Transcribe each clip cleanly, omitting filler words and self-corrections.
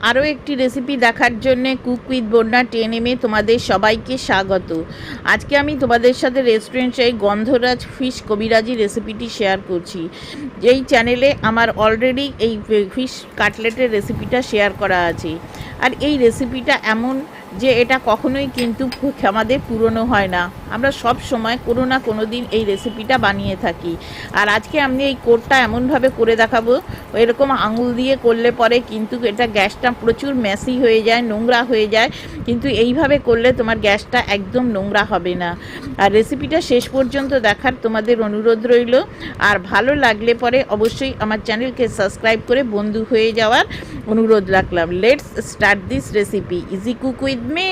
আরও একটি রেসিপি দেখার জন্য কুক উইথ বন্যা 10M তোমাদের সবাইকে স্বাগত। আজকে আমি তোমাদের সাথে রেস্টুরেন্ট চাই গন্ধরাজ ফিশ কবিরাজি রেসিপিটি শেয়ার করছি। এই চ্যানেলে আমার অলরেডি এই ফিশ কাটলেটের রেসিপিটা শেয়ার করা আছে। আর এই রেসিপিটা এমন যে এটা কখনোই কিন্তু আমাদের পুরনো হয় না, আমরা সব সময় কোনো না কোনো দিন এই রেসিপিটা বানিয়ে থাকি। আর আজকে আমি এই কোটটা এমনভাবে করে দেখাবো, এরকম আঙুল দিয়ে করলে পরে কিন্তু এটা গ্যাসটা প্রচুর মেসি হয়ে যায়, নোংরা হয়ে যায়, কিন্তু এইভাবে করলে তোমার গ্যাসটা একদম নোংরা হবে না। আর রেসিপিটা শেষ পর্যন্ত দেখার তোমাদের অনুরোধ রইল। আর ভালো লাগলে পরে অবশ্যই আমার চ্যানেলকে সাবস্ক্রাইব করে বন্ধু হয়ে যাওয়ার অনুরোধ রাখলাম। Let's start this recipe, easy cook with me.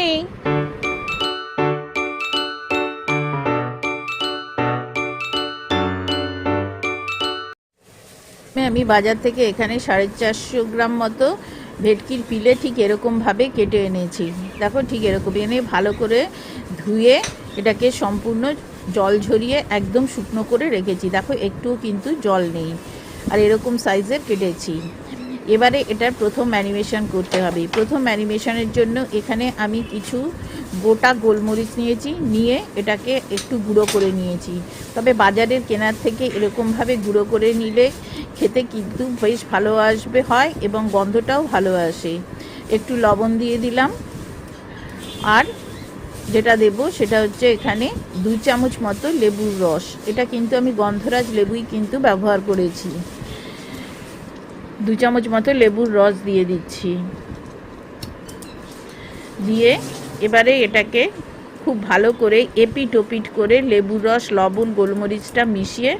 আমি বাজার থেকে এখানে 450 গ্রাম মতো ভেটকির পিলে ঠিক এরকমভাবে কেটে এনেছি। দেখো ঠিক এরকম এনে ভালো করে ধুয়ে এটাকে সম্পূর্ণ জল ঝরিয়ে একদম শুকনো করে রেখেছি। দেখো একটুও কিন্তু জল নেই, আর এরকম সাইজের কেটেছি। এবারে এটার প্রথম ম্যারিনেশন করতে হবে। প্রথম ম্যারিনেশনের জন্য এখানে আমি কিছু গোটা গোলমরিচ নিয়েছি, নিয়ে এটাকে একটু গুঁড়ো করে নিয়েছি। তবে বাজারের কেনার থেকে এরকমভাবে গুঁড়ো করে নিলে খেতে কিন্তু বেশ ভালো আসবে হয় এবং গন্ধটাও ভালো আসে। একটু লবণ দিয়ে দিলাম, আর যেটা দেব সেটা হচ্ছে এখানে 2 চামচ মতো লেবুর রস। এটা কিন্তু আমি গন্ধরাজ লেবুই কিন্তু ব্যবহার করেছি। 2 চামচ মতো লেবুর রস দিয়ে দিচ্ছি। দিয়ে এবারে এটাকে খুব ভালো করে এপিট ওপিট করে লেবুর রস, লবণ, গোলমরিচটা মিশিয়ে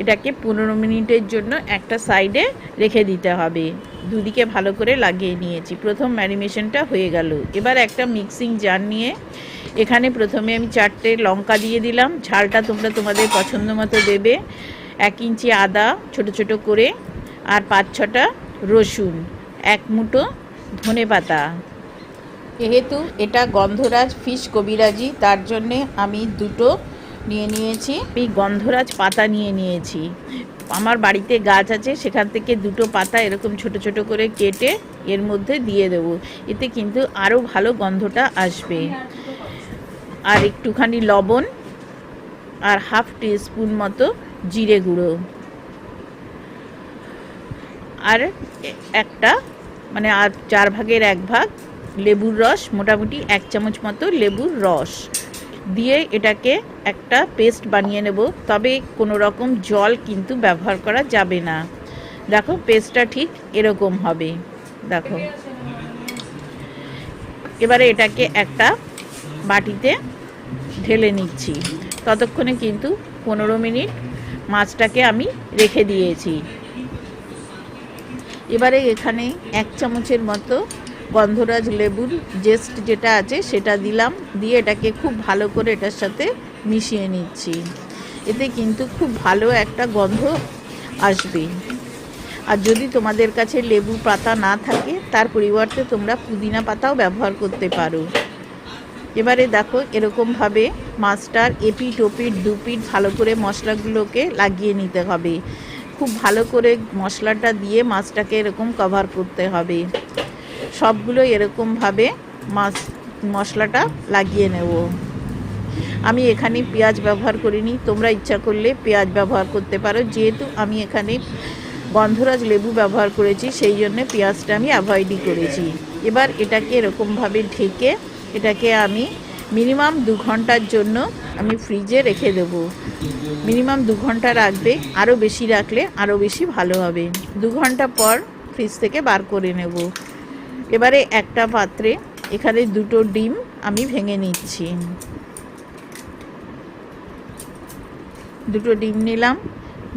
এটাকে 15 মিনিটের জন্য একটা সাইডে রেখে দিতে হবে। দুদিকে ভালো করে লাগিয়ে নিয়েছি। প্রথম ম্যারিনেশনটা হয়ে গেল। এবার একটা মিক্সিং জার নিয়ে এখানে প্রথমে আমি 4টে লঙ্কা দিয়ে দিলাম। ঝালটা তোমরা তোমাদের পছন্দ মতো দেবে। 1 ইঞ্চি আদা ছোট ছোট করে, আর 5-6টা রসুন, 1 মুঠো ধনেপাতা। যেহেতু এটা গন্ধরাজ ফিশ কবিরাজি, তার জন্যে আমি 2টো নিয়ে নিয়েছি। এই গন্ধরাজ পাতা নিয়ে নিয়েছি। আমার বাড়িতে গাছ আছে, সেখান থেকে 2টো পাতা এরকম ছোট ছোট করে কেটে এর মধ্যে দিয়ে দেবো। এতে কিন্তু আরও ভালো গন্ধটা আসবে। আর একটুখানি লবণ, আর 1/2 টিস্পুন মতো জিরে গুঁড়ো, আর একটা মানে আর 4 ভাগের 1 ভাগ লেবুর রস, মোটামুটি 1 চামচ মতো লেবুর রস দিয়ে এটাকে একটা পেস্ট বানিয়ে নেব। তবে কোনো রকম জল কিন্তু ব্যবহার করা যাবে না। দেখো পেস্টটা ঠিক এরকম হবে। দেখো এবারে এটাকে একটা বাটিতে ঢেলে নিচ্ছি। ততক্ষণে কিন্তু 15 মিনিট মাছটাকে আমি রেখে দিয়েছি। এবারে এখানে 1 চামচের মতো গন্ধরাজ লেবুর জেস্ট যেটা আছে সেটা দিলাম। দিয়ে এটাকে খুব ভালো করে এটার সাথে মিশিয়ে নিচ্ছি। এতে কিন্তু খুব ভালো একটা গন্ধ আসবে। আর যদি তোমাদের কাছে লেবু পাতা না থাকে, তার পরিবর্তে তোমরা পুদিনা পাতাও ব্যবহার করতে পারো। এবারে দেখো এরকমভাবে মাছটার এপিট ওপিট দুপিট ভালো করে মশলাগুলোকে লাগিয়ে নিতে হবে। খুব ভালো করে মশলাটা দিয়ে মাছটাকে এরকম কভার করতে হবে। সবগুলো এরকমভাবে মশলাটা লাগিয়ে নেব। আমি এখানে পেঁয়াজ ব্যবহার করিনি, তোমরা ইচ্ছা করলে পেঁয়াজ ব্যবহার করতে পারো। যেহেতু আমি এখানে গন্ধরাজ লেবু ব্যবহার করেছি, সেই জন্য পেঁয়াজটা আমি অ্যাভয়েডই করেছি। এবার এটাকে এরকমভাবে ঢেকে এটাকে আমি মিনিমাম 2 ঘন্টার জন্য আমি ফ্রিজে রেখে দেব। মিনিমাম 2 ঘন্টা রাখবে, আরও বেশি রাখলে আরও বেশি ভালো হবে। 2 ঘন্টা পর ফ্রিজ থেকে বার করে নেব। এবারে একটা পাত্রে এখানে 2টো ডিম আমি ভেঙে নিচ্ছি। 2টো ডিম নিলাম,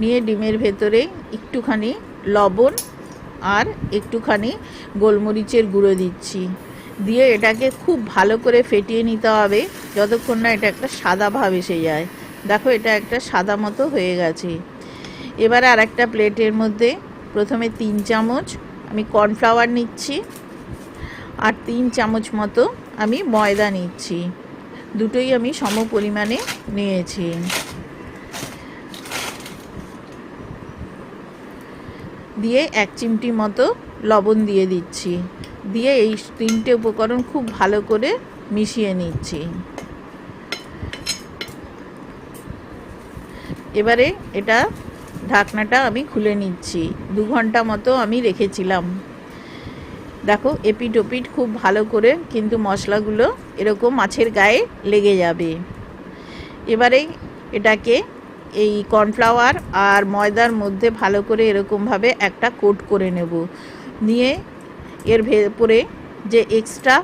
নিয়ে ডিমের ভেতরে একটুখানি লবণ আর একটুখানি গোলমরিচের গুঁড়ো দিচ্ছি। দিয়ে এটাকে খুব ভালো করে ফেটিয়ে নিতে হবে যতক্ষণ না এটা একটা সাদা ভাব এসে যায়। দেখো এটা একটা সাদা মতো হয়ে গেছে। এবারে আর একটা প্লেটের মধ্যে প্রথমে 3 চামচ আমি কর্নফ্লাওয়ার নিচ্ছি, আর 3 চামচ মতো আমি ময়দা নিচ্ছি। দুটোই আমি সম পরিমাণে নিয়েছি। দিয়ে 1 চিমটি মতো লবণ দিয়ে দিচ্ছি, দিয়ে এই 3টে উপকরণ খুব ভালো করে মিশিয়ে নিচ্ছি। এবারে এটা ঢাকনাটা আমি খুলে নিচ্ছি। 2 ঘন্টা মতো আমি রেখেছিলাম। দেখো এপিট ওপিট খুব ভালো করে কিন্তু মশলাগুলো এরকম মাছের গায়ে লেগে যাবে। এবারে এটাকে এই কর্নফ্লাওয়ার আর ময়দার মধ্যে ভালো করে এরকমভাবে একটা কোট করে নেব। নিয়ে এর ভেতরে যে এক্সট্রা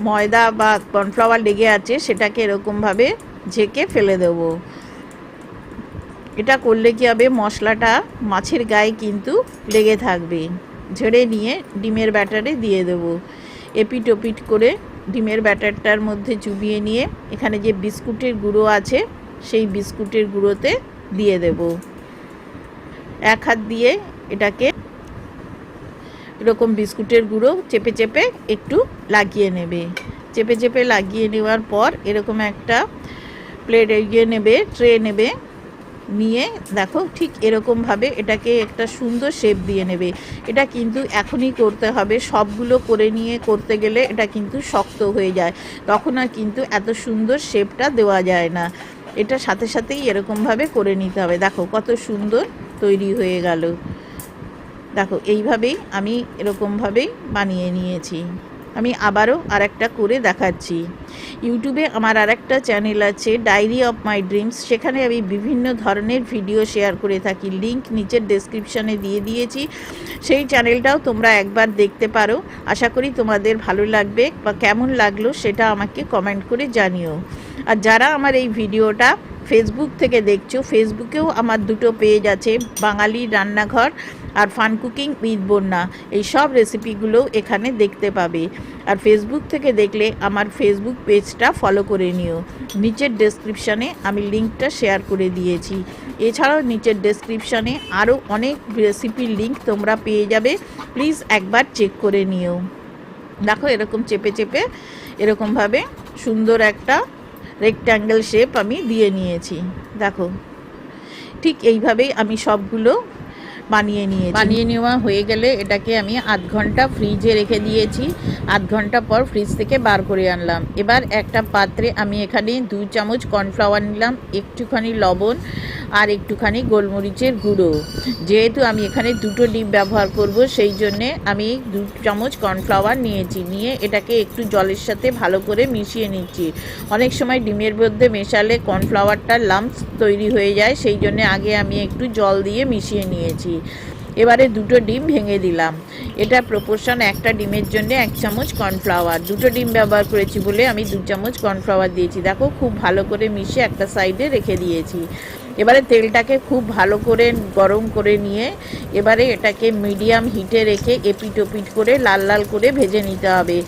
ময়দা বা কর্নফ্লাওয়ার লেগে আছে সেটাকে এরকমভাবে ঝেঁকে ফেলে দেব। এটা করলে কি হবে, মশলাটা মাছের গায়ে কিন্তু লেগে থাকবে। ঝেড়ে নিয়ে ডিমের ব্যাটারে দিয়ে দেব। এপিট ওপিট করে ডিমের ব্যাটারটার মধ্যে চুবিয়ে নিয়ে এখানে যে বিস্কুটের গুঁড়ো আছে সেই বিস্কুটের গুঁড়োতে দিয়ে দেব। এক হাত দিয়ে এটাকে এরকম বিস্কুটের গুঁড়ো চেপে চেপে একটু লাগিয়ে নেবে। চেপে চেপে লাগিয়ে নেওয়ার পর এরকম একটা প্লেট এগিয়ে নেবে, ট্রে নেবে, নিয়ে দেখো ঠিক এরকমভাবে এটাকে একটা সুন্দর শেপ দিয়ে নেবে। এটা কিন্তু এখনই করতে হবে, সবগুলো করে নিয়ে করতে গেলে এটা কিন্তু শক্ত হয়ে যায়, তখন আর কিন্তু এত সুন্দর শেপটা দেওয়া যায় না। এটা সাথে সাথেই এরকমভাবে করে নিতে হবে। দেখো কত সুন্দর তৈরি হয়ে গেল। দেখো এইভাবেই আমি এরকমভাবেই বানিয়ে নিয়েছি। আমি আবারও আরেকটা করে দেখাচ্ছি। ইউটিউবে আমার আরেকটা চ্যানেল আছে, ডায়েরি অফ মাই ড্রিমস, সেখানে আমি বিভিন্ন ধরনের ভিডিও শেয়ার করে থাকি। লিংক নিচের ডেসক্রিপশানে দিয়ে দিয়েছি, সেই চ্যানেলটাও তোমরা একবার দেখতে পারো। আশা করি তোমাদের ভালো লাগবে, বা কেমন লাগলো সেটা আমাকে কমেন্ট করে জানিও। আর যারা আমার এই ভিডিওটা ফেসবুক থেকে দেখছো, ফেসবুকেও আমার 2টো পেজ আছে, বাঙালি রান্নাঘর আর ফান কুকিং উইথ বন্যা। এই সব রেসিপিগুলোও এখানে দেখতে পাবে। আর ফেসবুক থেকে দেখলে আমার ফেসবুক পেজটা ফলো করে নিও। নিচের ডেসক্রিপশানে আমি লিঙ্কটা শেয়ার করে দিয়েছি। এছাড়াও নিচের ডেসক্রিপশানে আরও অনেক রেসিপির লিঙ্ক তোমরা পেয়ে যাবে, প্লিজ একবার চেক করে নিও। দেখো এরকম চেপে চেপে এরকমভাবে সুন্দর একটা রেক্ট্যাঙ্গেল শেপ আমি দিয়ে নিয়েছি। দেখো ঠিক এইভাবেই আমি সবগুলো বানিয়ে নেওয়া হয়ে গেলে এটাকে আমি আধ ঘন্টা ফ্রিজে রেখে দিয়েছি। আধ ঘন্টা পর ফ্রিজ থেকে বার করে আনলাম। এবার একটা পাত্রে আমি এখানে 2 চামচ কর্নফ্লাওয়ার নিলাম, একটুখানি লবণ আর একটুখানি গোলমরিচের গুঁড়ো। যেহেতু আমি এখানে 2টো ডিম ব্যবহার করব, সেই জন্যে আমি 2 চামচ কর্নফ্লাওয়ার নিয়েছি। নিয়ে এটাকে একটু জলের সাথে ভালো করে মিশিয়ে নিচ্ছি। অনেক সময় ডিমের মধ্যে মেশালে কর্নফ্লাওয়ারটা লাম্পস তৈরি হয়ে যায়, সেই জন্য আগে আমি একটু জল দিয়ে মিশিয়ে নিয়েছি। এবারে 2টো ডিম ভেঙে দিলাম। এটা প্রপোর্শন, একটা ডিমের জন্য 1 চামচ কর্নফ্লাওয়ার। 2টো ডিম ব্যবহার করেছি বলে আমি 2 চামচ কর্নফ্লাওয়ার দিয়েছি। দেখো খুব ভালো করে মিশিয়ে একটা সাইডে রেখে দিয়েছি। এবারে তেলটাকে খুব ভালো করে গরম করে নিয়ে এবারে এটাকে মিডিয়াম হিটে রেখে এপিট ওপিট করে লাল লাল করে ভেজে নিতে হবে।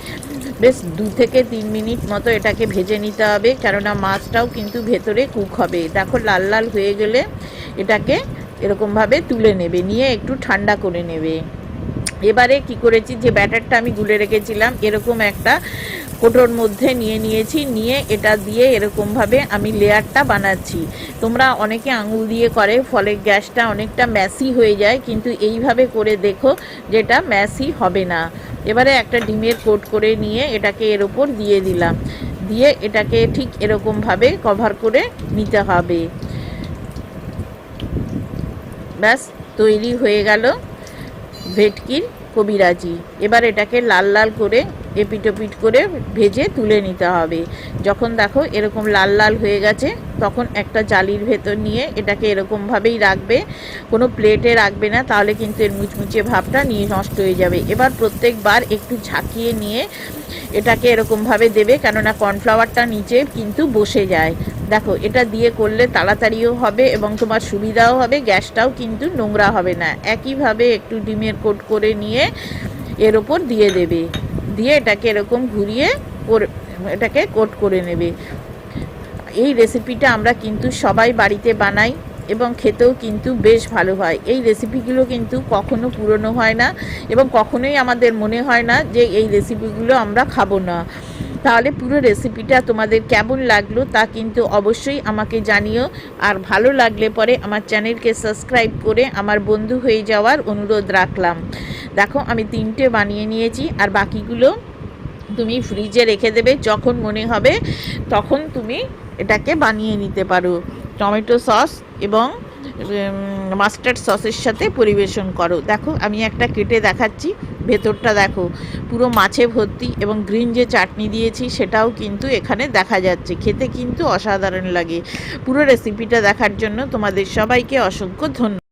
বেশ 2 থেকে 3 মিনিট মতো এটাকে ভেজে নিতে হবে, কেননা মাছটাও কিন্তু ভেতরে কুক হবে। দেখো লাল লাল হয়ে গেলে এটাকে এরকমভাবে তুলে নেবে, নিয়ে একটু ঠান্ডা করে নেবে। এবারে কি করেছি, যে ব্যাটারটা আমি গুলে রেখেছিলাম এরকম একটা কোটোর মধ্যে নিয়েছি। নিয়ে এটা দিয়ে এরকমভাবে আমি লেয়ারটা বানাচ্ছি। তোমরা অনেকে আঙুল দিয়ে করে, ফলে গ্যাসটা অনেকটা ম্যাসি হয়ে যায়, কিন্তু এইভাবে করে দেখো যেটা ম্যাসি হবে না। এবারে একটা ডিমের কোট করে নিয়ে এটাকে এর ওপর দিয়ে দিলাম। দিয়ে এটাকে ঠিক এরকমভাবে কভার করে নিতে হবে। ব্যাস তৈরি হয়ে গেল ভেটকির কবিরাজি। এবার এটাকে লাল লাল করে এপিট ওপিট করে ভেজে তুলে নিতে হবে। যখন দেখো এরকম লাল লাল হয়ে গেছে, তখন একটা জালির ভেতর নিয়ে এটাকে এরকমভাবেই রাখবে, কোনো প্লেটে রাখবে না, তাহলে কিন্তু এর মুচমুচে ভাবটা নিয়ে নষ্ট হয়ে যাবে। এবার প্রত্যেকবার একটু ঝাঁকিয়ে নিয়ে এটাকে এরকমভাবে দেবে, কেননা কর্নফ্লাওয়ারটা নিচে কিন্তু বসে যায়। দেখো এটা দিয়ে করলে তাড়াতাড়িও হবে এবং তোমার সুবিধাও হবে, গ্যাসটাও কিন্তু নোংরা হবে না। একইভাবে একটু ডিমের কোট করে নিয়ে এর ওপর দিয়ে দেবে, দিয়ে এটাকে এরকম ঘুরিয়ে এটাকে কোট করে নেবে। এই রেসিপিটা আমরা কিন্তু সবাই বাড়িতে বানাই এবং খেতেও কিন্তু বেশ ভালো হয়। এই রেসিপিগুলো কিন্তু কখনো পুরনো হয় না এবং কখনোই আমাদের মনে হয় না যে এই রেসিপিগুলো আমরা খাবো না। তাহলে পুরো রেসিপিটা তোমাদের কেমন লাগলো তা কিন্তু অবশ্যই আমাকে জানিও। আর ভালো লাগলে পরে আমার চ্যানেলকে সাবস্ক্রাইব করে আমার বন্ধু হয়ে যাওয়ার অনুরোধ রাখলাম। দেখো আমি 3টে বানিয়ে নিয়েছি, আর বাকিগুলো তুমি ফ্রিজে রেখে দেবে, যখন মনে হবে তখন তুমি এটাকে বানিয়ে নিতে পারো। টমেটো সস এবং মাস্টার্ড সসের সাথে পরিবেশন করো। দেখো আমি একটা কেটে দেখাচ্ছি, ভেতরটা দেখো পুরো মাছে ভর্তি, এবং গ্রিন যে চাটনি দিয়েছি সেটাও কিন্তু এখানে দেখা যাচ্ছে। খেতে কিন্তু অসাধারণ লাগে। পুরো রেসিপিটা দেখার জন্য তোমাদের সবাইকে অসংখ্য ধন্যবাদ।